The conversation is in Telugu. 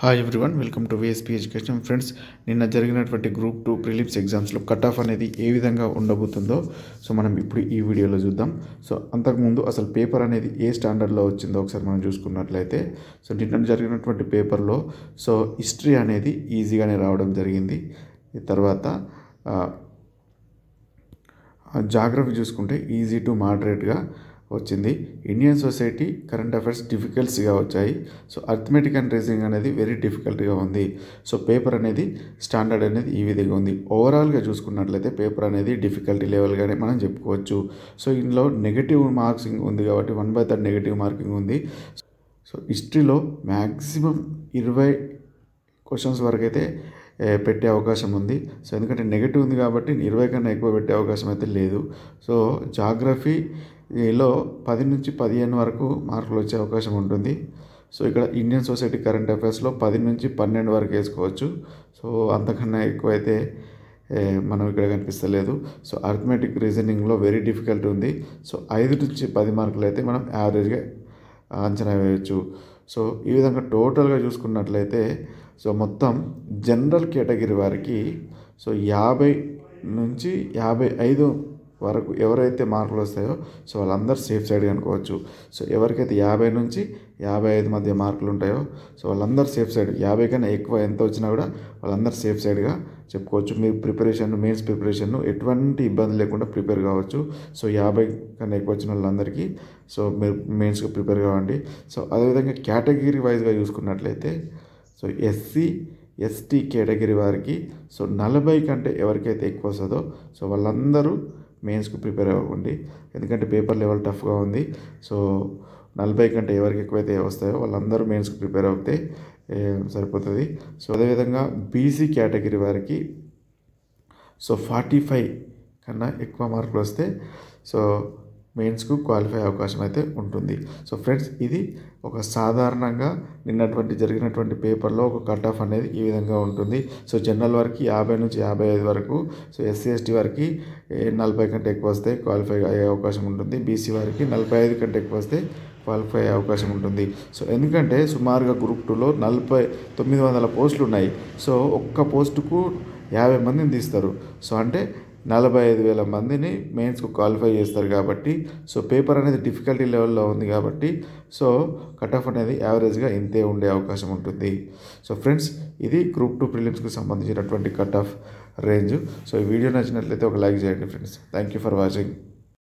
Hi everyone, welcome to VSP education. Friends, నిన్న జరిగినటువంటి గ్రూప్ 2 ప్రిలిమ్స్ ఎగ్జామ్స్లో కట్ ఆఫ్ అనేది ఏ విధంగా ఉండబోతుందో మనం ఇప్పుడు ఈ వీడియోలో చూద్దాం. అంతకుముందు అసలు పేపర్ అనేది ఏ స్టాండర్డ్లో వచ్చిందో ఒకసారి మనం చూసుకున్నట్లయితే నిన్న జరిగినటువంటి పేపర్లో హిస్టరీ అనేది ఈజీగానే రావడం జరిగింది. తర్వాత జాగ్రఫీ చూసుకుంటే ఈజీ టు మోడరేట్గా వచ్చింది. ఇండియన్ సొసైటీ, కరెంట్ అఫైర్స్ డిఫికల్ట్స్గా వచ్చాయి. అర్థమెటిక్ అండ్ రీజనింగ్ అనేది వెరీ డిఫికల్ట్గా ఉంది. పేపర్ అనేది స్టాండర్డ్ అనేది ఈ విధంగా ఉంది. ఓవరాల్గా చూసుకున్నట్లయితే పేపర్ అనేది డిఫికల్టీ లెవెల్గానే మనం చెప్పుకోవచ్చు. ఇందులో నెగటివ్ మార్కింగ్ ఉంది కాబట్టి 1/3 నెగటివ్ మార్కింగ్ ఉంది. హిస్టరీలో మ్యాక్సిమం 20 క్వశ్చన్స్ వరకు అయితే పెట్టే అవకాశం ఉంది. ఎందుకంటే నెగటివ్ ఉంది కాబట్టి 20 కన్నా ఎక్కువ పెట్టే అవకాశం అయితే లేదు. జాగ్రఫీలో 10 నుంచి 15 వరకు మార్కులు వచ్చే అవకాశం ఉంటుంది. ఇక్కడ ఇండియన్ సొసైటీ, కరెంట్ అఫైర్స్లో 10 నుంచి 12 వరకు వేసుకోవచ్చు. అంతకన్నా ఎక్కువ అయితే మనం ఇక్కడ కనిపిస్తలేదు. అర్థమెటిక్ రీజనింగ్లో వెరీ డిఫికల్ట్ ఉంది. 5 నుంచి 10 మార్కులు అయితే మనం యావరేజ్గా అంచనా వేయవచ్చు. ఈ విధంగా టోటల్గా చూసుకున్నట్లయితే మొత్తం జనరల్ కేటగిరీ వారికి 50 నుంచి 55 వరకు ఎవరైతే మార్కులు వస్తాయో వాళ్ళందరూ సేఫ్ సైడ్గా అనుకోవచ్చు. ఎవరికైతే 50 నుంచి 55 మధ్య మార్కులు ఉంటాయో వాళ్ళందరూ సేఫ్ సైడ్. 50 కన్నా ఎక్కువ ఎంత వచ్చినా కూడా వాళ్ళందరూ సేఫ్ సైడ్గా చెప్పుకోవచ్చు. మీరు మెయిన్స్ ప్రిపరేషన్ ఎటువంటి ఇబ్బంది లేకుండా ప్రిపేర్ కావచ్చు. 50 కన్నా ఎక్కువ వచ్చిన వాళ్ళందరికీ మీరు మెయిన్స్గా ప్రిపేర్ కావండి. అదేవిధంగా కేటగిరీ వైజ్గా చూసుకున్నట్లయితే ఎస్సీ, ఎస్టీ కేటగిరీ వారికి 40 కంటే ఎవరికైతే ఎక్కువ వస్తుందో వాళ్ళందరూ మెయిన్స్కి ప్రిపేర్ అవ్వండి. ఎందుకంటే పేపర్ లెవెల్ టఫ్గా ఉంది. 40 కంటే ఎవరికి ఎక్కువైతే వస్తాయో వాళ్ళందరూ మెయిన్స్కి ప్రిపేర్ అవుతే సరిపోతుంది. అదేవిధంగా బీసీ కేటగిరీ వారికి 45 కన్నా ఎక్కువ మార్కులు వస్తే మెయిన్స్కు క్వాలిఫై అవకాశం అయితే ఉంటుంది. ఫ్రెండ్స్, ఇది ఒక సాధారణంగా జరిగినటువంటి పేపర్లో ఒక కట్ ఆఫ్ అనేది ఈ విధంగా ఉంటుంది. జనరల్ వారికి 50 నుంచి 55 వరకు, ఎస్సీ ఎస్టీ వారికి 40 కంటే ఎక్కువ వస్తే క్వాలిఫై అయ్యే అవకాశం ఉంటుంది. బీసీ వారికి 45 కంటే ఎక్కువ వస్తే క్వాలిఫై అయ్యే అవకాశం ఉంటుంది. ఎందుకంటే సుమారుగా గ్రూప్ 2లో 900 పోస్టులు ఉన్నాయి. ఒక్క పోస్టుకు 50 మందిని తీస్తారు. అంటే 45,000 మందిని మెయిన్స్కు క్వాలిఫై చేస్తారు కాబట్టి పేపర్ అనేది డిఫికల్టీ లెవెల్లో ఉంది కాబట్టి కట్ ఆఫ్ అనేది యావరేజ్గా ఇంతే ఉండే అవకాశం ఉంటుంది. ఫ్రెండ్స్, ఇది గ్రూప్ 2 ప్రిలిమ్స్కి సంబంధించినటువంటి కట్ ఆఫ్ రేంజ్. ఈ వీడియో నచ్చినట్లయితే ఒక లైక్ చేయండి friends. Thank you for watching.